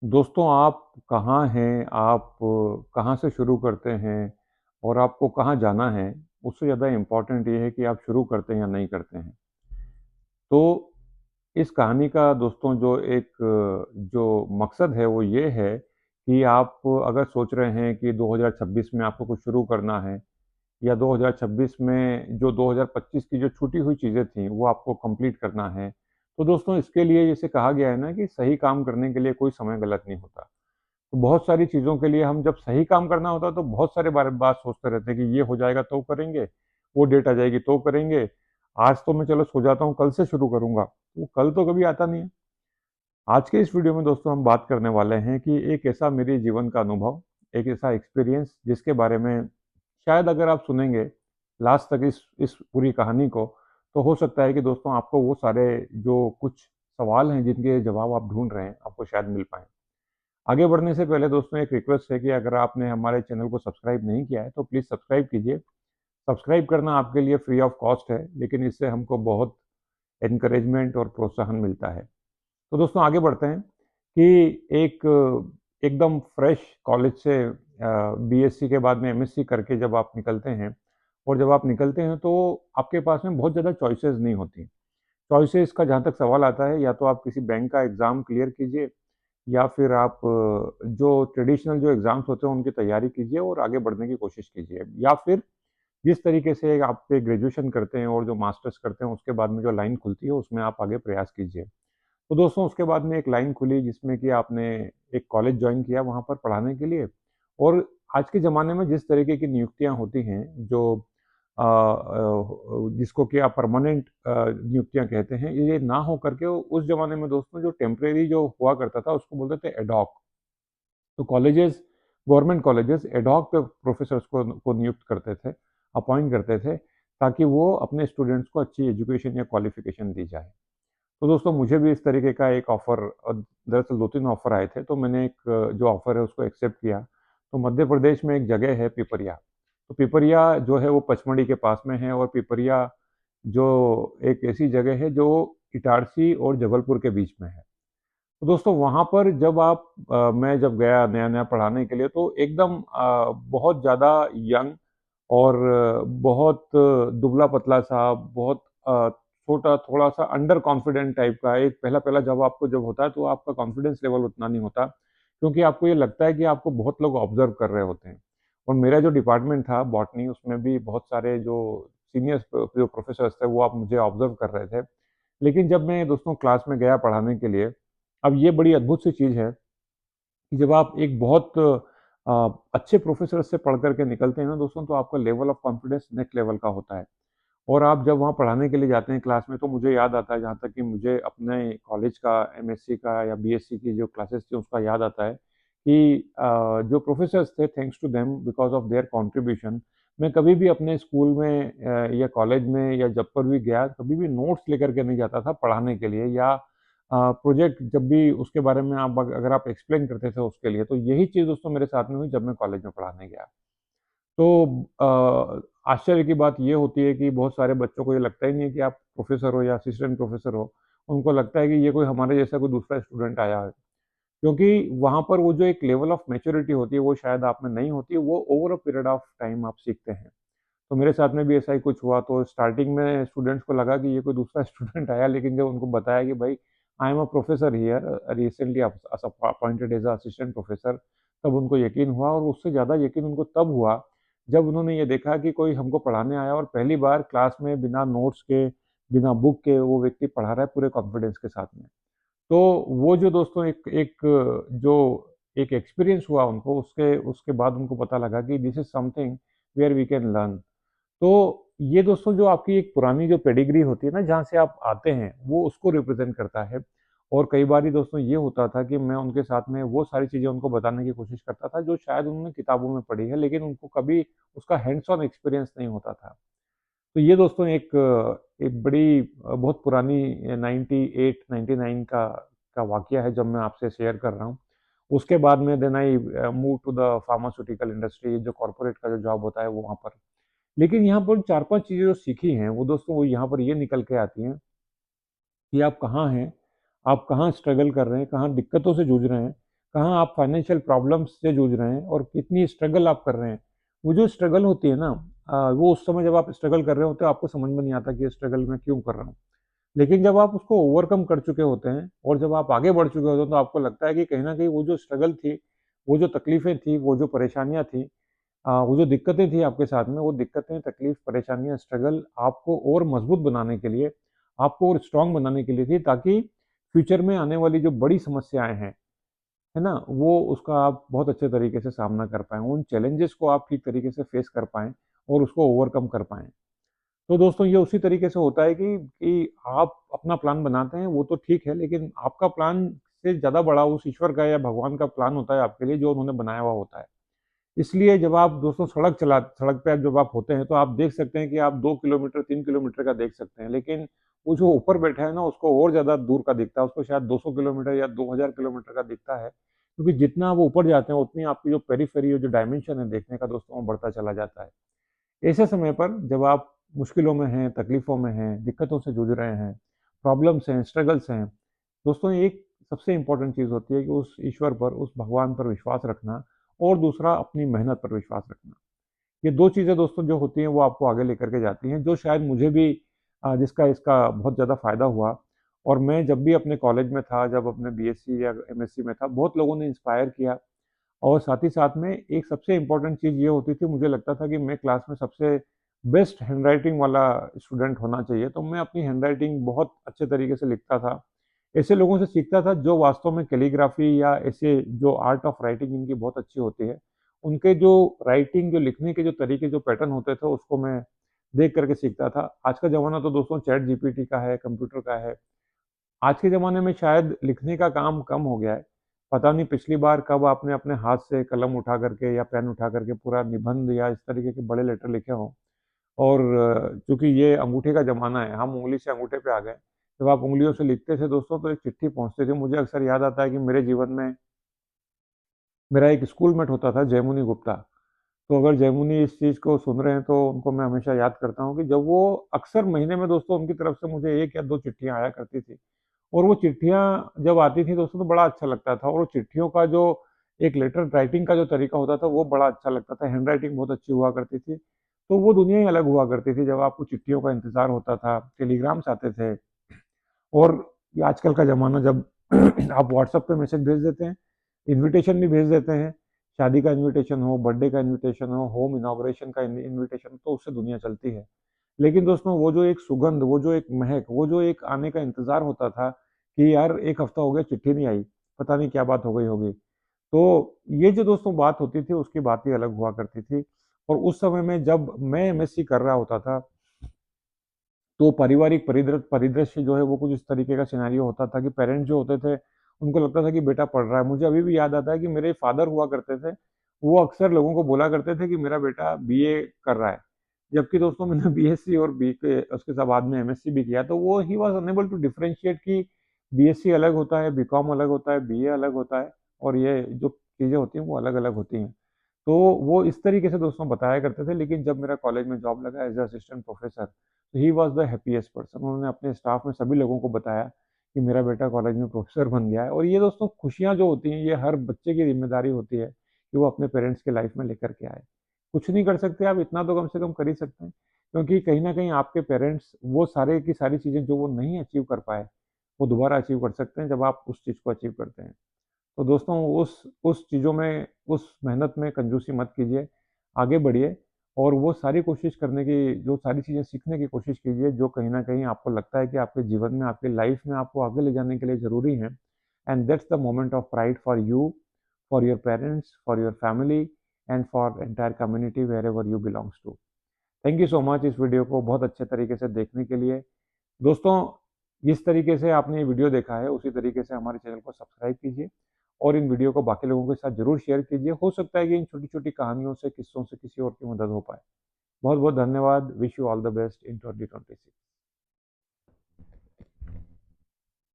दोस्तों आप कहाँ हैं? आप कहाँ से शुरू करते हैं? और आपको कहाँ जाना है? उससे ज़्यादा इम्पोर्टेंट ये है कि आप शुरू करते हैं या नहीं करते हैं। तो इस कहानी का दोस्तों जो मकसद है वो ये है कि आप अगर सोच रहे हैं कि 2026 में आपको कुछ शुरू करना है या 2026 में जो 2025 की जो छूटी हुई चीज़ें थी वो आपको कंप्लीट करना है। तो दोस्तों इसके लिए जैसे कहा गया है ना कि सही काम करने के लिए कोई समय गलत नहीं होता। तो बहुत सारी चीज़ों के लिए हम जब सही काम करना होता है तो बहुत सारे बार बात सोचते रहते हैं कि ये हो जाएगा तो करेंगे, वो डेट आ जाएगी तो करेंगे, आज तो मैं चलो सो जाता हूँ, कल से शुरू करूँगा। वो कल तो कभी आता नहीं है। आज के इस वीडियो में दोस्तों हम बात करने वाले हैं कि एक ऐसा मेरे जीवन का अनुभव, एक ऐसा एक्सपीरियंस जिसके बारे में शायद अगर आप सुनेंगे लास्ट तक इस पूरी कहानी को, तो हो सकता है कि दोस्तों आपको वो सारे जो कुछ सवाल हैं जिनके जवाब आप ढूँढ रहे हैं, आपको शायद मिल पाएँ। आगे बढ़ने से पहले दोस्तों एक रिक्वेस्ट है कि अगर आपने हमारे चैनल को सब्सक्राइब नहीं किया है तो प्लीज़ सब्सक्राइब कीजिए। सब्सक्राइब करना आपके लिए फ्री ऑफ कॉस्ट है, लेकिन इससे हमको बहुत एनकरेजमेंट और प्रोत्साहन मिलता है। तो दोस्तों आगे बढ़ते हैं कि एकदम फ्रेश कॉलेज से बीएससी के बाद में एमएससी करके जब आप निकलते हैं और जब आप निकलते हैं तो आपके पास में बहुत ज़्यादा चॉइसेस नहीं होती। चॉइसेस का जहाँ तक सवाल आता है या तो आप किसी बैंक का एग्ज़ाम क्लियर कीजिए या फिर आप जो ट्रेडिशनल जो एग्ज़ाम्स होते हैं उनकी तैयारी कीजिए और आगे बढ़ने की कोशिश कीजिए या फिर जिस तरीके से आप पे ग्रेजुएशन करते हैं और जो मास्टर्स करते हैं उसके बाद में जो लाइन खुलती है उसमें आप आगे प्रयास कीजिए। तो दोस्तों उसके बाद में एक लाइन खुली जिसमें कि आपने एक कॉलेज जॉइन किया वहाँ पर पढ़ाने के लिए और आज के ज़माने में जिस तरीके की नियुक्तियाँ होती हैं जो जिसको कि आप परमानेंट नियुक्तियाँ कहते हैं, ये ना हो करके उस ज़माने में दोस्तों जो टेम्परेरी जो हुआ करता था उसको बोलते थे एडहॉक। तो colleges government colleges ad hoc professors को नियुक्त करते थे, अपॉइंट करते थे ताकि वो अपने स्टूडेंट्स को अच्छी एजुकेशन या क्वालिफ़िकेशन दी जाए। तो दोस्तों मुझे भी इस तरीके का एक ऑफ़र दरअसल 2-3 ऑफ़र आए थे, तो मैंने एक जो ऑफ़र है उसको एक्सेप्ट किया। तो मध्य प्रदेश में एक जगह है पिपरिया, तो पिपरिया जो है वो पचमढ़ी के पास में है और पिपरिया जो एक ऐसी जगह है जो इटारसी और जबलपुर के बीच में है। तो दोस्तों वहाँ पर मैं जब गया नया-नया पढ़ाने के लिए तो एकदम बहुत ज़्यादा यंग और बहुत दुबला-पतला सा, बहुत छोटा थोड़ा-सा अंडर कॉन्फिडेंट टाइप का एक पहला-पहला जब होता है तो आपका कॉन्फिडेंस लेवल उतना नहीं होता, क्योंकि आपको ये लगता है कि आपको बहुत लोग ऑब्ज़र्व कर रहे होते हैं। और मेरा जो डिपार्टमेंट था बॉटनी उसमें भी बहुत सारे जो सीनियर्स जो प्रोफ़ेसर्स थे वो आप मुझे ऑब्ज़र्व कर रहे थे। लेकिन जब मैं दोस्तों क्लास में गया पढ़ाने के लिए, अब ये बड़ी अद्भुत सी चीज़ है कि जब आप एक बहुत अच्छे प्रोफ़ेसर से पढ़ कर के निकलते हैं ना दोस्तों, तो आपका level of confidence next level का होता है। और आप जब वहाँ पढ़ाने के लिए जाते हैं क्लास में, तो मुझे याद आता है जहाँ तक कि मुझे अपने कॉलेज का एमएससी का या बीएससी की जो क्लासेस थी, उसका याद आता है कि जो प्रोफ़ेसर्स थे, thanks to them because of their contribution, मैं कभी भी अपने स्कूल में या कॉलेज में या जब पर भी गया, कभी भी नोट्स लेकर के नहीं जाता था पढ़ाने के लिए या प्रोजेक्ट जब भी उसके बारे में अगर आप एक्सप्लेन करते थे उसके लिए, तो यही चीज़ दोस्तों मेरे साथ में हुई जब मैं कॉलेज में पढ़ाने गया। तो आश्चर्य की बात ये होती है कि बहुत सारे बच्चों को ये लगता ही नहीं है कि आप प्रोफ़ेसर हो या असिस्टेंट प्रोफ़ेसर हो। उनको लगता है कि ये कोई हमारे जैसा कोई दूसरा स्टूडेंट आया है। क्योंकि वहाँ पर वो जो एक लेवल ऑफ़ मैच्योरिटी होती है, वो शायद आप में नहीं होती है, वो over a period of time आप सीखते हैं। तो मेरे साथ में भी ऐसा ही कुछ हुआ, तो स्टार्टिंग में स्टूडेंट्स को लगा कि ये कोई दूसरा स्टूडेंट आया, लेकिन जब उनको बताया कि भाई I am a professor here recently appointed as a assistant professor, तब उनको यकीन हुआ और उससे ज़्यादा यकीन उनको तब हुआ, जब उन्होंने ये देखा कि कोई हमको पढ़ाने आया और पहली बार क्लास में बिना नोट्स के, बिना बुक के वो व्यक्ति पढ़ा रहा है पूरे कॉन्फिडेंस के साथ में। तो वो जो दोस्तों एक एक जो एक एक्सपीरियंस हुआ उनको, उसके उसके बाद उनको पता लगा कि this is something where we can learn. तो ये दोस्तों जो आपकी एक पुरानी जो पेडिग्री होती है ना, जहाँ से आप आते हैं, वो उसको रिप्रेज़ेंट करता है। और कई बारी दोस्तों ये होता था कि मैं उनके साथ में वो सारी चीज़ें उनको बताने की कोशिश करता था, जो शायद उन्होंने किताबों में पढ़ी है, लेकिन उनको कभी उसका हैंड्स ऑन एक्सपीरियंस नहीं होता था। तो ये दोस्तों एक बड़ी बहुत पुरानी 98-99 का वाक़या है, जब मैं आपसे शेयर कर रहा हूँ। उसके बाद में then I move to the pharmaceutical industry, जो कॉर्पोरेट का जो जॉब होता है, वो वहाँ पर। लेकिन यहाँ पर 4-5 चीज़ें जो सीखी हैं, वो दोस्तों वो यहाँ पर ये निकल के आती हैं कि आप कहाँ हैं, आप कहाँ स्ट्रगल कर रहे हैं, कहाँ दिक्कतों से जूझ रहे हैं, कहाँ आप फाइनेंशियल प्रॉब्लम्स से जूझ रहे हैं और कितनी स्ट्रगल आप कर रहे हैं। वो जो स्ट्रगल होती है ना, वो उस समय जब आप स्ट्रगल कर रहे होते हो आपको समझ में नहीं आता कि ये स्ट्रगल मैं क्यों कर रहा हूँ। लेकिन जब आप उसको ओवरकम कर चुके होते हैं और जब आप आगे बढ़ चुके होते हैं तो आपको लगता है कि कहीं न कहीं वो जो स्ट्रगल थी, वो जो तकलीफ़ें थी, वो जो परेशानियाँ थी, वो जो दिक्कतें थी आपके साथ में, वो दिक्कतें, तकलीफ़, परेशानियाँ, स्ट्रगल आपको और मज़बूत बनाने के लिए, आपको और स्ट्रॉन्ग बनाने के लिए थी, ताकि फ्यूचर में आने वाली जो बड़ी समस्याएँ हैं, है ना? वो उसका आप बहुत अच्छे तरीके से सामना कर पाएँ। उन चैलेंजेस को आप ठीक तरीके से फेस कर पाएँ और उसको ओवरकम कर पाएँ। तो दोस्तों ये उसी तरीके से होता है कि आप अपना प्लान बनाते हैं वो तो ठीक है, लेकिन आपका प्लान से ज़्यादा बड़ा उस ईश्वर का या भगवान का प्लान होता है आपके लिए, जो उन्होंने बनाया हुआ होता है। इसलिए जब आप दोस्तों सड़क पे जब आप होते हैं तो आप देख सकते हैं कि आप 2 किलोमीटर 3 किलोमीटर का देख सकते हैं, लेकिन वो जो ऊपर बैठा है ना उसको और ज़्यादा दूर का दिखता है, उसको शायद 200 किलोमीटर या 2000 किलोमीटर का दिखता है। क्योंकि जितना वो ऊपर जाते हैं उतनी आपकी जो पेरिफेरी जो डायमेंशन है देखने का दोस्तों वो बढ़ता चला जाता है। ऐसे समय पर जब आप मुश्किलों में हैं, तकलीफ़ों में हैं, दिक्कतों से जूझ रहे हैं, प्रॉब्लम्स हैं, स्ट्रगल्स हैं, दोस्तों एक सबसे इम्पोर्टेंट चीज़ होती है कि उस ईश्वर पर, उस भगवान पर विश्वास रखना और दूसरा अपनी मेहनत पर विश्वास रखना। ये 2 चीज़ें दोस्तों जो होती हैं वो आपको आगे लेकर के जाती हैं, जो शायद मुझे भी जिसका इसका बहुत ज़्यादा फ़ायदा हुआ। और मैं जब भी अपने कॉलेज में था, जब अपने बीएससी या एमएससी में था, बहुत लोगों ने इंस्पायर किया। और साथ ही साथ में एक सबसे इम्पोर्टेंट चीज़ ये होती थी, मुझे लगता था कि मैं क्लास में सबसे बेस्ट हैंडराइटिंग वाला स्टूडेंट होना चाहिए, तो मैं अपनी हैंडराइटिंग बहुत अच्छे तरीके से लिखता था। ऐसे लोगों से सीखता था जो वास्तव में कैलीग्राफी या ऐसे जो आर्ट ऑफ राइटिंग इनकी बहुत अच्छी होती है, उनके जो राइटिंग, जो लिखने के जो तरीके, जो पैटर्न होते थे, उसको मैं देख कर के सीखता था। आज का ज़माना तो दोस्तों चैट जीपीटी का है, कंप्यूटर का है। आज के ज़माने में शायद लिखने का काम कम हो गया है। पता नहीं पिछली बार कब आपने अपने हाथ से कलम उठा करके या पेन उठा करके पूरा निबंध या इस तरीके के बड़े लेटर लिखे हों। और चूँकि ये अंगूठे का ज़माना है, हम उँगली से अंगूठे पे आ गए। जब आप उँगलियों से लिखते थे दोस्तों तो एक चिट्ठी पहुँचती थी। मुझे अक्सर याद आता है कि मेरे जीवन में मेरा एक स्कूलमेट होता था जयमुनी गुप्ता। तो अगर जयमुनी इस चीज़ को सुन रहे हैं तो उनको मैं हमेशा याद करता हूँ कि जब वो अक्सर महीने में दोस्तों उनकी तरफ से मुझे 1 या 2 चिट्ठियाँ आया करती थी। और वो चिट्ठियाँ जब आती थी दोस्तों तो बड़ा अच्छा लगता था, और वो चिट्ठियों का जो एक लेटर राइटिंग का जो तरीका होता था वो बड़ा अच्छा लगता था, हैंडराइटिंग बहुत अच्छी हुआ करती थी। तो वो दुनिया ही अलग हुआ करती थी जब आपको चिट्ठियों का इंतज़ार होता था, टेलीग्राम्स आते थे। और ये आजकल का ज़माना जब आप व्हाट्सएप पे मैसेज भेज देते हैं, इन्विटेशन भी भेज देते हैं, शादी का इन्विटेशन हो, बर्थडे का इन्विटेशन हो, होम इनॉग्रेशन का इन्विटेशन हो, तो उससे दुनिया चलती है। लेकिन दोस्तों वो जो एक सुगंध, वो जो एक महक, वो जो एक आने का इंतज़ार होता था कि यार 1 हफ्ता हो गया चिट्ठी नहीं आई, पता नहीं क्या बात हो गई होगी। तो ये जो दोस्तों बात होती थी उसकी बात ही अलग हुआ करती थी। और उस समय में जब मैं एमएससी कर रहा होता था, तो पारिवारिक परिदृश्य जो है वो कुछ इस तरीके का सिनेरियो होता था कि पेरेंट्स जो होते थे, उनको लगता था कि बेटा पढ़ रहा है। मुझे अभी भी याद आता है कि मेरे फादर हुआ करते थे, वो अक्सर लोगों को बोला करते थे कि मेरा बेटा बीए कर रहा है। जबकि दोस्तों मैंने बीएससी और बी के उसके साथ बाद में एमएससी भी किया, तो वो ही वाज़ अनएबल टू डिफरेंशिएट कि बीएससी अलग होता है, बीकॉम अलग होता है, बीए अलग होता है और ये जो चीज़ें होती हैं वो अलग-अलग होती हैं। तो वो इस तरीके से दोस्तों बताया करते थे, लेकिन जब मेरा कॉलेज में जॉब लगा as a assistant professor, he was the happiest person. उन्होंने अपने स्टाफ में सभी लोगों को बताया कि मेरा बेटा कॉलेज में प्रोफ़ेसर बन गया है। और ये दोस्तों खुशियाँ जो होती हैं, ये हर बच्चे की ज़िम्मेदारी होती है कि वो अपने पेरेंट्स की लाइफ़ में लेकर के आए। कुछ नहीं कर सकते आप, इतना तो कम से कम कर ही सकते हैं, क्योंकि कहीं न कहीं आपके पेरेंट्स वो सारे की सारी चीज़ें जो वो नहीं अचीव कर पाए, वो दोबारा अचीव कर सकते हैं जब आप उस चीज़ को अचीव करते हैं। तो दोस्तों उस चीज़ों में, उस मेहनत में कंजूसी मत कीजिए, आगे बढ़िए और वो सारी कोशिश करने की, जो सारी चीज़ें सीखने की कोशिश कीजिए, जो कहीं न कहीं आपको लगता है कि आपके जीवन में, आपकी लाइफ़ में आपको आगे ले जाने के लिए ज़रूरी हैं। And that's the moment of pride for you, for your parents, for your family and for entire community wherever you belongs to. Thank you so much इस वीडियो को बहुत अच्छे तरीके से देखने के लिए। दोस्तों, जिस तरीके से आपने ये वीडियो देखा है, उसी तरीके से हमारे चैनल को सब्सक्राइब कीजिए और इन वीडियो को बाकी लोगों के साथ ज़रूर शेयर कीजिए। हो सकता है कि इन छोटी-छोटी कहानियों से, किस्सों से किसी और की मदद हो पाए। बहुत-बहुत धन्यवाद। Wish you all the best in 2026।